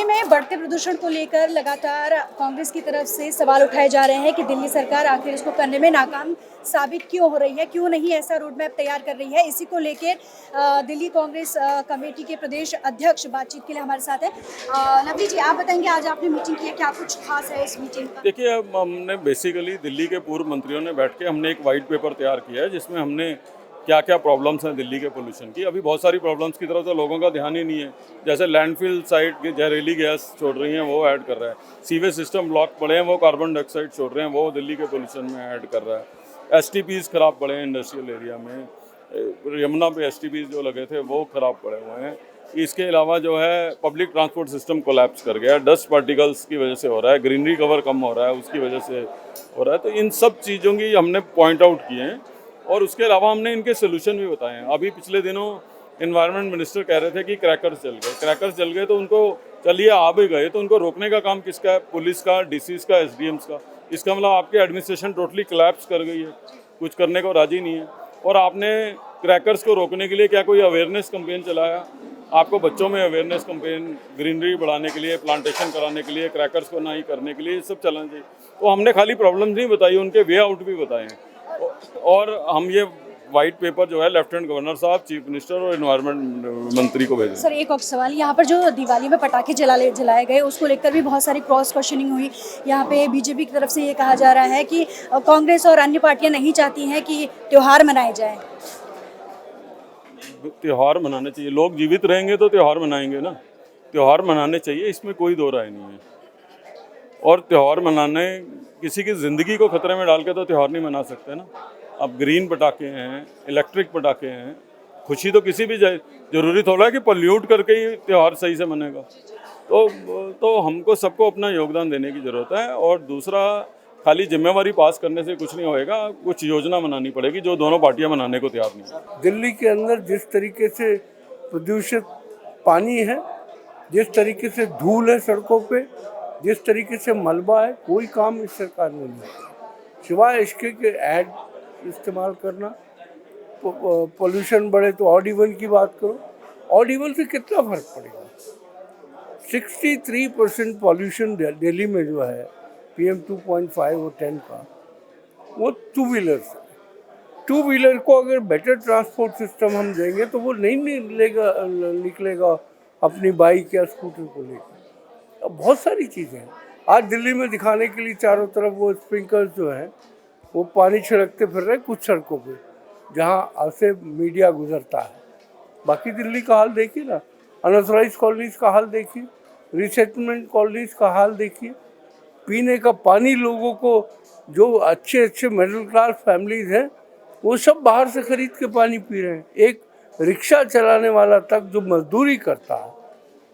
में बढ़ते प्रदूषण को लेकर लगातार कांग्रेस की तरफ से सवाल उठाए जा रहे हैं कि दिल्ली सरकार आखिर इसको करने में नाकाम साबित क्यों हो रही है, क्यों नहीं ऐसा रोड मैप तैयार कर रही है। इसी को लेकर दिल्ली कांग्रेस कमेटी के प्रदेश अध्यक्ष बातचीत के लिए हमारे साथ है। लवली जी, आप बताएंगे आज आपने मीटिंग की है, क्या कुछ खास है इस मीटिंग का? देखिए, हमने बेसिकली दिल्ली के पूर्व मंत्रियों ने बैठ के हमने एक वाइट पेपर तैयार किया है जिसमें हमने क्या क्या प्रॉब्लम्स हैं दिल्ली के पोल्यूशन की। अभी बहुत सारी प्रॉब्लम्स की तरफ तो लोगों का ध्यान ही नहीं है। जैसे लैंडफिल साइट की जहरीली गैस छोड़ रही हैं, वो ऐड कर रहा है। सीवेज सिस्टम ब्लॉक पड़े हैं, वो कार्बन डाइऑक्साइड छोड़ रहे हैं, वो दिल्ली के पोल्यूशन में ऐड कर रहा है। STPs खराब पड़े हैं इंडस्ट्रियल एरिया में। यमुना पे STPs जो लगे थे वो खराब पड़े हुए हैं। इसके अलावा जो है पब्लिक ट्रांसपोर्ट सिस्टम कोलैप्स कर गया, डस्ट पार्टिकल्स की वजह से हो रहा है, ग्रीनरी कवर कम हो रहा है, उसकी वजह से हो रहा है। तो इन सब चीज़ों की हमने पॉइंट आउट किए हैं और उसके अलावा हमने इनके सोल्यूशन भी बताए हैं। अभी पिछले दिनों एनवायरनमेंट मिनिस्टर कह रहे थे कि क्रैकर्स जल गए तो उनको, चलिए आ भी गए तो उनको रोकने का काम किसका है? पुलिस का, DCs का, SDMs का। इसका मतलब आपकी एडमिनिस्ट्रेशन टोटली कोलैप्स कर गई है, कुछ करने को राजी नहीं है। और आपने क्रैकर्स को रोकने के लिए क्या कोई अवेयरनेस कैंपेन चलाया? आपको बच्चों में अवेयरनेस कैंपेन, ग्रीनरी बढ़ाने के लिए, प्लांटेशन कराने के लिए, क्रैकर्स को नहीं करने के लिए, ये सब चलाना चाहिए। तो हमने खाली प्रॉब्लम्स नहीं बताई, उनके वे आउट भी बताए हैं। और हम ये वाइट पेपर जो है लेफ्टिनेंट गवर्नर साहब, चीफ मिनिस्टर और एनवायरनमेंट मंत्री को भेजें। सर, एक और सवाल, यहाँ पर जो दिवाली में पटाखे जलाए गए उसको लेकर भी बहुत सारी क्रॉस क्वेश्चनिंग हुई। यहाँ पे बीजेपी की तरफ से ये कहा जा रहा है कि कांग्रेस और अन्य पार्टियां नहीं चाहती हैं कि त्यौहार मनाए जाए। त्यौहार मनाने चाहिए, लोग जीवित रहेंगे तो त्यौहार मनाएंगे ना। त्यौहार मनाने चाहिए, इसमें कोई दो राय नहीं है। और त्यौहार मनाने, किसी की ज़िंदगी को खतरे में डाल के तो त्यौहार नहीं मना सकते ना। अब ग्रीन पटाखे हैं, इलेक्ट्रिक पटाखे हैं, खुशी तो किसी भी जरूरी थोड़ा है कि पोल्यूट करके ही त्यौहार सही से मनेगा। तो हमको सबको अपना योगदान देने की ज़रूरत है। और दूसरा, खाली जिम्मेवारी पास करने से कुछ नहीं होएगा, कुछ योजना बनानी पड़ेगी जो दोनों पार्टियां बनाने को तैयार नहीं है। दिल्ली के अंदर जिस तरीके से प्रदूषित पानी है, जिस तरीके से धूल है सड़कों पे, जिस तरीके से मलबा है, कोई काम इस सरकार ने नहीं किया सिवाय इसके कि ऐड इस्तेमाल करना। पोल्यूशन बढ़े तो ऑड-इवन की बात करो। ऑड-इवन से कितना फर्क पड़ेगा? 63% पॉल्यूशन दिल्ली में जो है PM 2.5 और 10 का, वो टू व्हीलर से। टू व्हीलर को अगर बेटर ट्रांसपोर्ट सिस्टम हम देंगे तो वो नहीं निकलेगा अपनी बाइक या स्कूटर को लेकर। अब बहुत सारी चीज़ें हैं आज दिल्ली में दिखाने के लिए। चारों तरफ वो स्प्रिंकलर जो हैं वो पानी छिड़कते फिर रहे कुछ सड़कों पे जहाँ से मीडिया गुजरता है। बाकी दिल्ली का हाल देखिए ना, अनऑथराइज्ड कॉलोनीज का हाल देखिए, रिसेटलमेंट कॉलोनीज का हाल देखिए। पीने का पानी लोगों को, जो अच्छे मिडिल क्लास फैमिलीज हैं, वो सब बाहर से खरीद के पानी पी रहे हैं। एक रिक्शा चलाने वाला तक जो मजदूरी करता है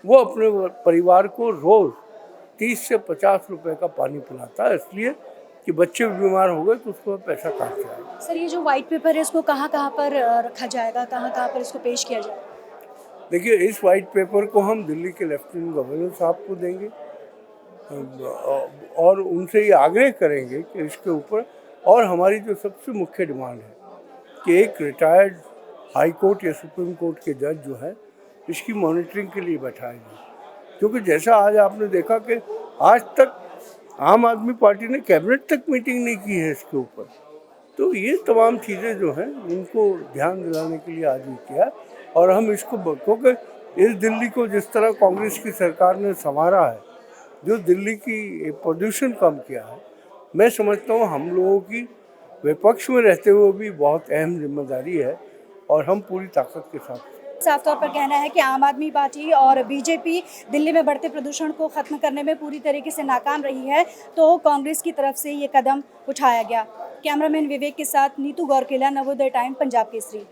वो अपने परिवार को रोज़ 30 से 50 रुपए का पानी पिलाता है, इसलिए कि बच्चे बीमार हो गए तो उसको पैसा कहाँ से आएगा। सर, ये जो व्हाइट पेपर है इसको कहाँ पर रखा जाएगा, कहाँ पर इसको पेश किया जाएगा? देखिए, इस वाइट पेपर को हम दिल्ली के लेफ्टिनेंट गवर्नर साहब को देंगे और उनसे ये आग्रह करेंगे कि इसके ऊपर, और हमारी जो सबसे मुख्य डिमांड है कि एक रिटायर्ड हाई कोर्ट या सुप्रीम कोर्ट के जज जो है इसकी मॉनिटरिंग के लिए बैठाए जाए। क्योंकि जैसा आज आपने देखा कि आज तक आम आदमी पार्टी ने कैबिनेट तक मीटिंग नहीं की है इसके ऊपर। तो ये तमाम चीज़ें जो हैं इनको ध्यान दिलाने के लिए आज ही किया। और हम इसको, क्योंकि इस दिल्ली को जिस तरह कांग्रेस की सरकार ने संवारा है, जो दिल्ली की प्रदूषण कम किया है, मैं समझता हूँ हम लोगों की विपक्ष में रहते हुए भी बहुत अहम जिम्मेदारी है और हम पूरी ताकत के साथ। साफ तौर पर कहना है कि आम आदमी पार्टी और बीजेपी दिल्ली में बढ़ते प्रदूषण को खत्म करने में पूरी तरीके से नाकाम रही है, तो कांग्रेस की तरफ से ये कदम उठाया गया। कैमरामैन विवेक के साथ नीतू गौरकेला, नवोदय टाइम, पंजाब केसरी।